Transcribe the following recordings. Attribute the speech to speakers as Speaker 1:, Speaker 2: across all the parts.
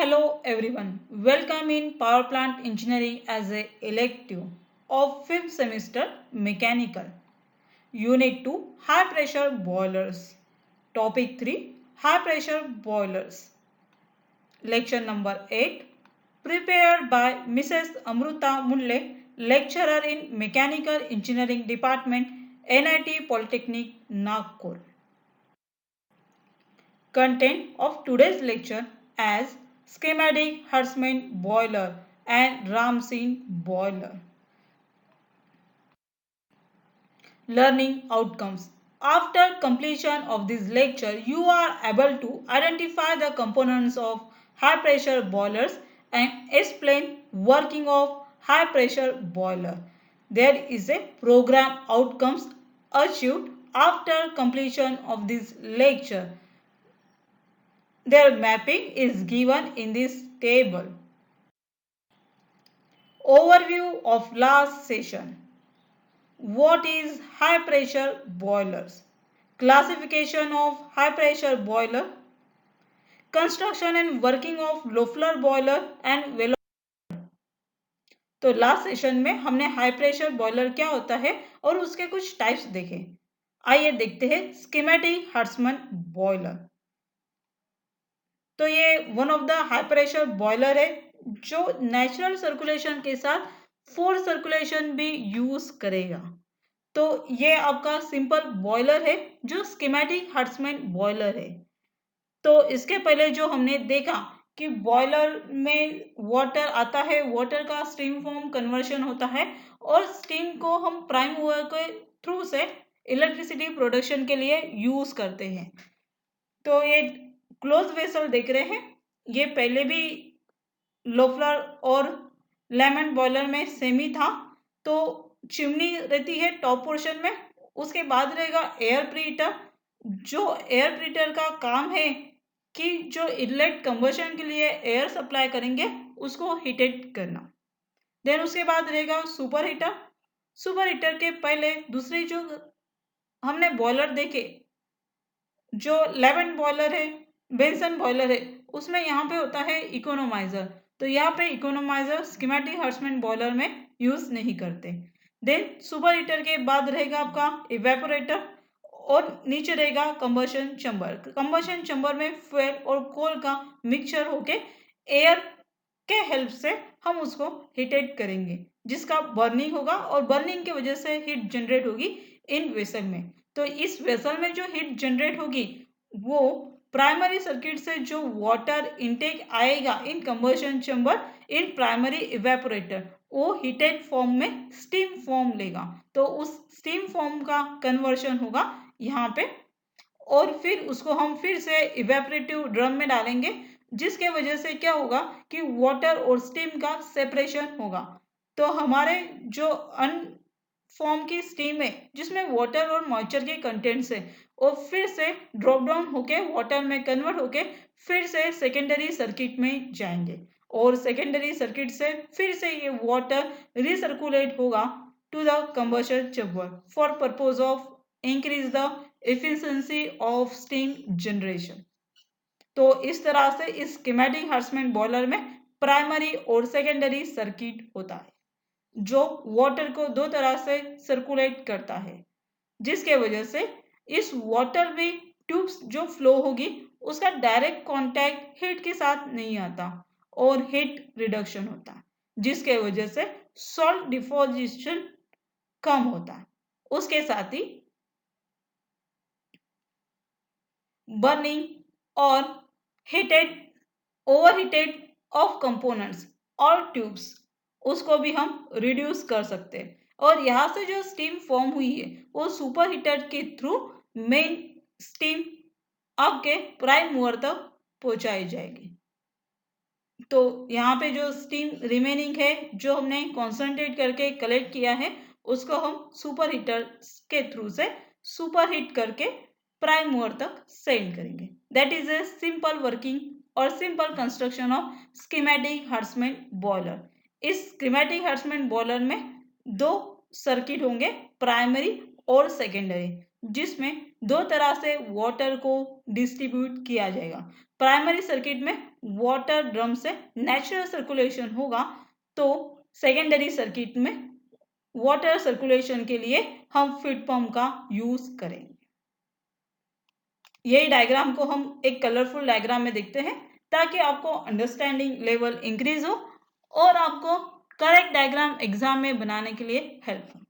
Speaker 1: Hello everyone, welcome in Power Plant Engineering as a elective of 5th semester Mechanical. Unit 2 High Pressure Boilers. Topic 3 High Pressure Boilers. Lecture number 8 prepared by Mrs. Amruta Mulle, lecturer in Mechanical Engineering Department, NIT Polytechnic, Nagpur. Content of today's lecture as schematic Huntsman boiler and Ramsey boiler. Learning outcomes. After completion of this lecture, you are able to identify the components of high pressure boilers and explain working of high pressure boiler. There is a program outcomes achieved after completion of this lecture. Their mapping is given in this table. Overview of last session. What is high pressure boilers? Classification of high pressure boiler. Construction and working of Loeffler boiler and Velo. तो last session में हमने high pressure boiler क्या होता है और उसके कुछ types देखे। आइए देखते हैं स्कीमेटिक हर्ट्समन बॉयलर। तो ये one of the high pressure boiler है जो नेचुरल सर्कुलेशन के साथ फोर्स सर्कुलेशन भी यूज करेगा। तो ये आपका सिंपल बॉयलर है जो स्कीमेटिक हर्ट्समैन बॉयलर है। तो इसके पहले जो हमने देखा कि बॉयलर में वाटर आता है, वाटर का स्टीम फॉर्म कन्वर्शन होता है और स्टीम को हम प्राइम मूवर के थ्रू से इलेक्ट्रिसिटी प्रोडक्शन के लिए यूज करते हैं। तो ये क्लोज वेसल देख रहे हैं, ये पहले भी लोफलर और लेमन बॉयलर में सेम ही था। तो चिमनी रहती है टॉप पोर्शन में, उसके बाद रहेगा एयर प्रीहीटर। जो एयर प्रीहीटर का काम है कि जो इनलेट कंबशन के लिए एयर सप्लाई करेंगे उसको हीटेड करना। देन उसके बाद रहेगा सुपर हीटर। सुपर हीटर के पहले दूसरे जो हमने बॉयलर देखे, जो लेमन बॉयलर है, बेंसन बॉयलर है, उसमें यहाँ पे होता है इकोनोमाइजर। तो यहाँ पे इकोनोमाइजर स्कीमेटिक हर्ट्समैन बॉयलर में यूज नहीं करते। देन सुपर हीटर के बाद रहेगा आपका इवेपोरेटर और नीचे रहेगा कंबशन चैम्बर। कंबशन चैम्बर में फ्यूल और कोल का मिक्सचर होके एयर के हेल्प से हम उसको हीटेड करेंगे, जिसका बर्निंग होगा और बर्निंग की वजह से हीट जनरेट होगी इन वेसल में। तो इस वेसल में जो हीट जनरेट होगी वो प्राइमरी सर्किट से जो वाटर इनटेक आएगा in combustion chamber in primary evaporator, वो हीटेड फॉर्म में स्टीम फॉर्म लेगा। तो उस स्टीम फॉर्म का कन्वर्शन होगा यहाँ पे और फिर उसको हम फिर से इवेपोरेटिव ड्रम में डालेंगे, जिसके वजह से क्या होगा कि वाटर और स्टीम का सेपरेशन होगा। तो हमारे जो फॉर्म की स्टीम है जिसमें वाटर और मॉइस्चर के कंटेंट्स है, और फिर से ड्रॉप डाउन होके वाटर में कन्वर्ट होके फिर से सेकेंडरी सर्किट में जाएंगे और सेकेंडरी सर्किट से फिर से ये वाटर रिसर्कुलेट होगा to the combustion chamber for purpose of increase the efficiency of steam generation. तो इस तरह से इस स्कीमेटिक हर्ट्समैन बॉयलर में प्राइमरी और सेकेंडरी सर्किट होता है जो वाटर को दो तरह से सर्कुलेट करता है, जिसके वजह से इस वाटर में ट्यूब्स जो फ्लो होगी उसका डायरेक्ट कांटेक्ट हीट के साथ नहीं आता और हीट रिडक्शन होता है, जिसके वजह से सॉल्ट डिपोजिशन कम होता है। उसके साथ ही बर्निंग और हीटेड ओवरहीटेड ऑफ कंपोनेंट्स और ट्यूब्स, उसको भी हम रिड्यूस कर सकते हैं। और यहाँ से जो स्टीम फॉर्म हुई है वो सुपर हीटर के थ्रू मेन स्टीम आपके प्राइम मूवर तक पहुंचाई जाएगी। तो यहाँ पे जो स्टीम रिमेनिंग है जो हमने कॉन्सेंट्रेट करके कलेक्ट किया है उसको हम सुपर हीटर के थ्रू से सुपर हीट करके प्राइम मूवर तक सेंड करेंगे। That is a simple working और simple construction of schematic Hartmann boiler. इस स्कीमेटिक हर्ट्समैन बॉयलर में दो सर्किट होंगे, प्राइमरी और सेकेंडरी, जिसमें दो तरह से वाटर को डिस्ट्रीब्यूट किया जाएगा। प्राइमरी सर्किट में वाटर ड्रम से नेचुरल सर्कुलेशन होगा, तो सेकेंडरी सर्किट में वाटर सर्कुलेशन के लिए हम फीड पंप का यूज करेंगे। यही डायग्राम को हम एक कलरफुल डायग्राम में देखते हैं ताकि आपको अंडरस्टैंडिंग लेवल इंक्रीज हो और आपको करेक्ट डायग्राम एग्जाम में बनाने के लिए हेल्प हो।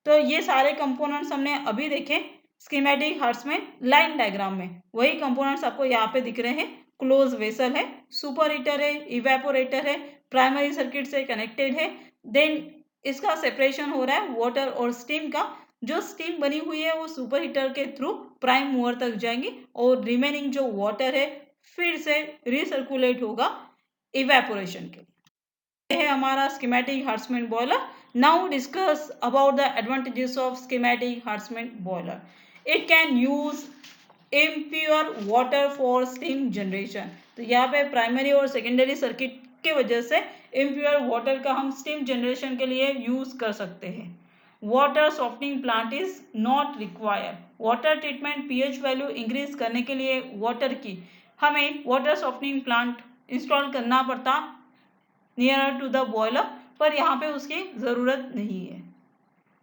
Speaker 1: तो ये सारे कंपोनेंट्स हमने अभी देखे स्कीमेटिक हार्ट्स में लाइन डायग्राम में। वही कंपोनेंट्स आपको यहाँ पे दिख रहे हैं। क्लोज वेसल है, सुपर हीटर है, इवेपोरेटर है, प्राइमरी सर्किट से कनेक्टेड है, देन इसका सेपरेशन हो रहा है वाटर और स्टीम का। जो स्टीम बनी हुई है वो सुपर हीटर के थ्रू प्राइम मूवर तक जाएंगी और रिमेनिंग जो वाटर है फिर से रिसर्कुलेट होगा इवेपोरेशन के लिए। है हमारा schematic Hartmann boiler. Now discuss about the advantages of schematic Hartmann boiler. It can use impure water for steam generation. तो यहाँ पे प्राइमरी और सेकेंडरी सर्किट के वजह से इम्प्योर वाटर का हम स्टीम जनरेशन के लिए यूज कर सकते हैं। Water softening plant is not required. Water treatment pH value increase करने के लिए वाटर की हमें वाटर सॉफ्टनिंग प्लांट इंस्टॉल करना पड़ता नियर टू द बॉयलर, पर यहाँ पे उसकी ज़रूरत नहीं है।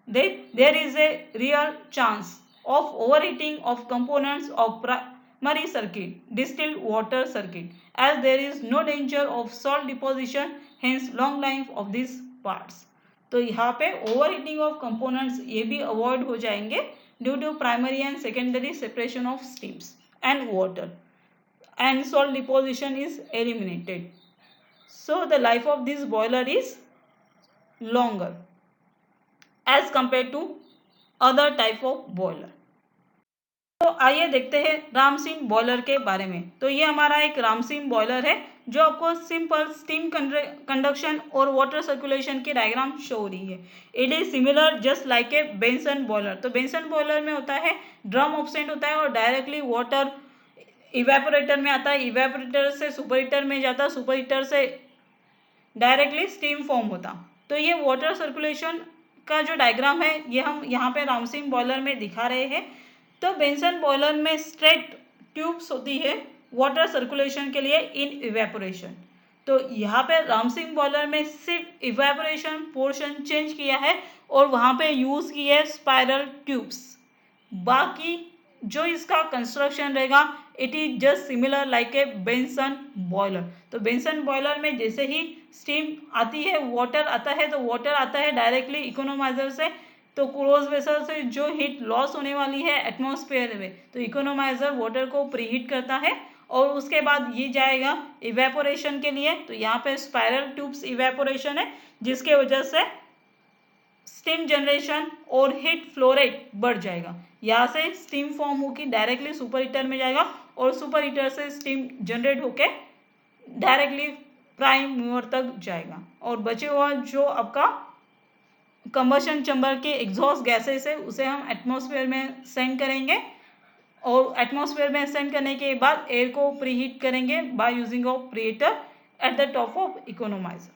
Speaker 1: There is a real chance of overheating of components of primary circuit, distilled water circuit, as there is no danger of salt deposition, hence long life of these parts. तो यहाँ पे overheating of components ये भी avoid हो जाएंगे due to primary and secondary separation of steams and water, and salt deposition is eliminated. So the life of this boiler is longer as compared to other type of boiler. तो आइए देखते हैं Ramsingh boiler के बारे में। तो ये हमारा एक रामसिंह बॉयलर है जो आपको सिंपल स्टीम कंडक्शन और वाटर सर्कुलेशन की डायग्राम शो हो रही है। It is similar just like a Benson boiler. तो बेंसन बॉयलर में होता है ड्रम ऑब्सेंट होता है और डायरेक्टली वाटर इवेपोरेटर में आता है, इवेपोरेटर से सुपर हीटर में जाता है, सुपर हीटर से डायरेक्टली स्टीम फॉर्म होता। तो ये वाटर सर्कुलेशन का जो डायग्राम है ये हम यहाँ पे रामसिंह बॉयलर में दिखा रहे हैं। तो बेंसन बॉयलर में स्ट्रेट ट्यूब्स होती है वाटर सर्कुलेशन के लिए इन इवेपोरेशन। तो यहाँ पे रामसिंह बॉयलर में सिर्फ इवेपोरेशन पोर्शन चेंज किया है और वहाँ पे यूज़ की है स्पाइरल ट्यूब्स। बाकी जो इसका कंस्ट्रक्शन रहेगा it is just similar like a Benson boiler. तो बेंसन बॉयलर में जैसे ही स्टीम आती है वाटर आता है, तो वाटर आता है डायरेक्टली इकोनोमाइजर से। तो क्लोज वेसल से जो हीट लॉस होने वाली है एटमॉस्फेयर में, तो इकोनोमाइजर वाटर को प्रीहीट करता है और उसके बाद ये जाएगा इवेपोरेशन के लिए। तो यहाँ पे स्पाइरल ट्यूब्स इवेपोरेशन है जिसके वजह से स्टीम जनरेशन और हीट फ्लो रेट बढ़ जाएगा। यहाँ से स्टीम फॉर्म होकर डायरेक्टली सुपर हीटर में जाएगा और सुपर हीटर से स्टीम जनरेट होके डायरेक्टली प्राइम मूवर तक जाएगा और बचे हुआ जो आपका कंबशन चैम्बर के एग्जॉस्ट गैसेस है उसे हम एटमॉस्फेयर में सेंड करेंगे और एटमॉस्फेयर में सेंड करने के बाद एयर को प्रीहीट करेंगे by using of preheater at the top of economiser.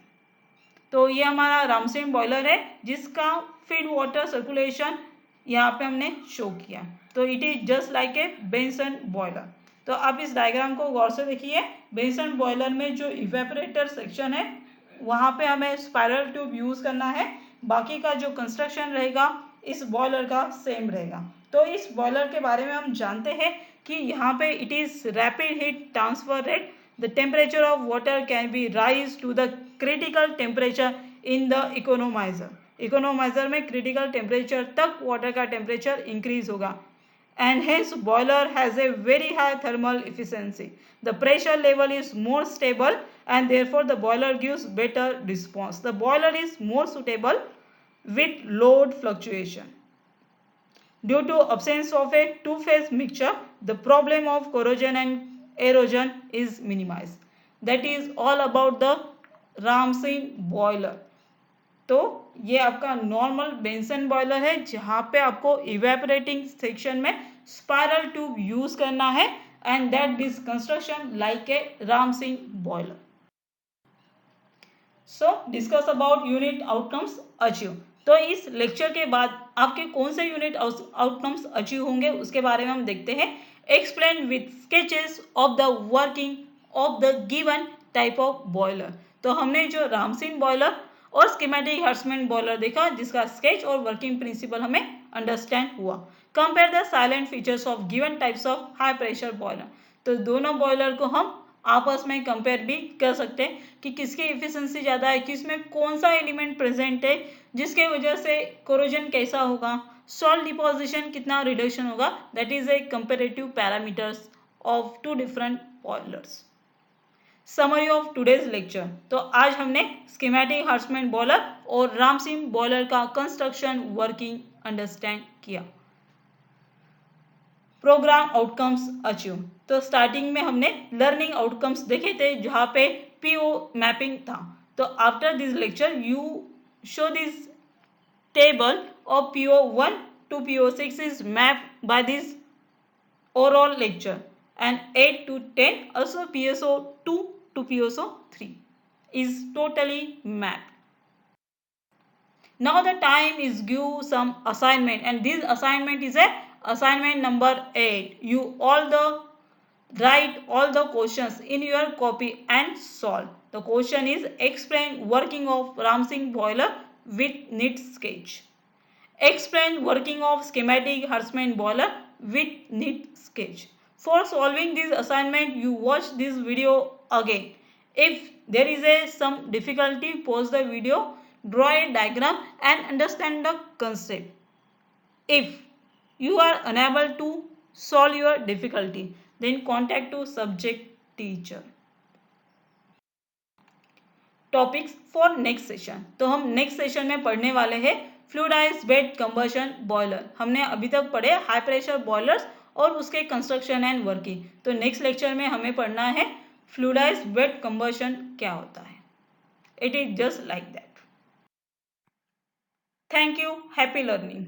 Speaker 1: तो ये हमारा रामसिंह बॉयलर है जिसका फीड वाटर सर्कुलेशन यहाँ पे हमने शो किया। तो it is just like a Benson boiler. तो आप इस डायग्राम को गौर से देखिए। बेंसन बॉयलर में जो इवेपोरेटर सेक्शन है वहाँ पे हमें स्पाइरल ट्यूब यूज़ करना है, बाकी का जो कंस्ट्रक्शन रहेगा इस बॉयलर का सेम रहेगा। तो इस बॉयलर के बारे में हम जानते हैं कि यहाँ पे it is rapid heat transfer rate. The temperature of water can be raise to the critical temperature in the economiser. Economiser में क्रिटिकल टेम्परेचर तक वाटर का टेम्परेचर इंक्रीज होगा and hence boiler has a very high thermal efficiency. The pressure level is more stable and therefore the boiler gives better response. The boiler is more suitable with load fluctuation. Due to absence of a two-phase mixture, the problem of corrosion and erosion is minimized. That is all about the Ramsey boiler. तो ये आपका normal Benson boiler है जहाँ पे आपको evaporating section में spiral tube use करना है and that this construction like a Ramzin boiler. So discuss about unit outcomes achieve. तो इस लेक्चर के बाद आपके कौन से यूनिट आउटकम्स अचीव होंगे उसके बारे में हम देखते हैं। Explain with sketches of the working of the given type of boiler. तो हमने जो रामसिन बॉयलर और स्कीमेटिक हर्ट्समैन बॉयलर देखा जिसका स्केच और वर्किंग प्रिंसिपल हमें अंडरस्टैंड हुआ. Compare the salient features of given types of high pressure boiler. तो दोनों बॉयलर को हम आपस में कंपेयर भी कर सकते हैं कि किसकी एफिशिएंसी ज़्यादा है, किसमें कौन सा एलिमेंट प्रेजेंट है जिसके वजह से कोरोजन कैसा होगा, सॉल्ट डिपोजिशन कितना रिडक्शन होगा. That is a comparative parameters of two different boilers. Summary of today's lecture. तो आज हमने स्कीमेटिक हर्ट्समैन बॉयलर और रामसिन बॉयलर का कंस्ट्रक्शन वर्किंग अंडरस्टैंड किया. Programme outcomes achieve. तो स्टार्टिंग में हमने लर्निंग आउटकम्स देखे थे जहाँ पे पीओ मैपिंग था. तो after this lecture you show this table of PO1 to PO6 is mapped by this overall lecture, and 8 to 10 also PSO2 to PSO3 is totally mapped. Now the time is give some assignment, and this assignment is a assignment number 8. You all the write all the questions in your copy and solve. The question is explain working of Ramsing boiler with neat sketch. Explain working of schematic Hurstman boiler with neat sketch. For solving this assignment, you watch this video again. If there is some difficulty, pause the video, draw a diagram and understand the concept. If you are unable to solve your difficulty, then contact to subject teacher. Topics for next session. तो हम next session में पढ़ने वाले हैं fluidised bed combustion boiler. हमने अभी तक पढ़े हाई प्रेशर बॉयलर्स और उसके कंस्ट्रक्शन एंड वर्किंग. तो नेक्स्ट लेक्चर में हमें पढ़ना है फ्लूइडाइज्ड बेड कंबशन क्या होता है. It is just like that. Thank you. Happy learning.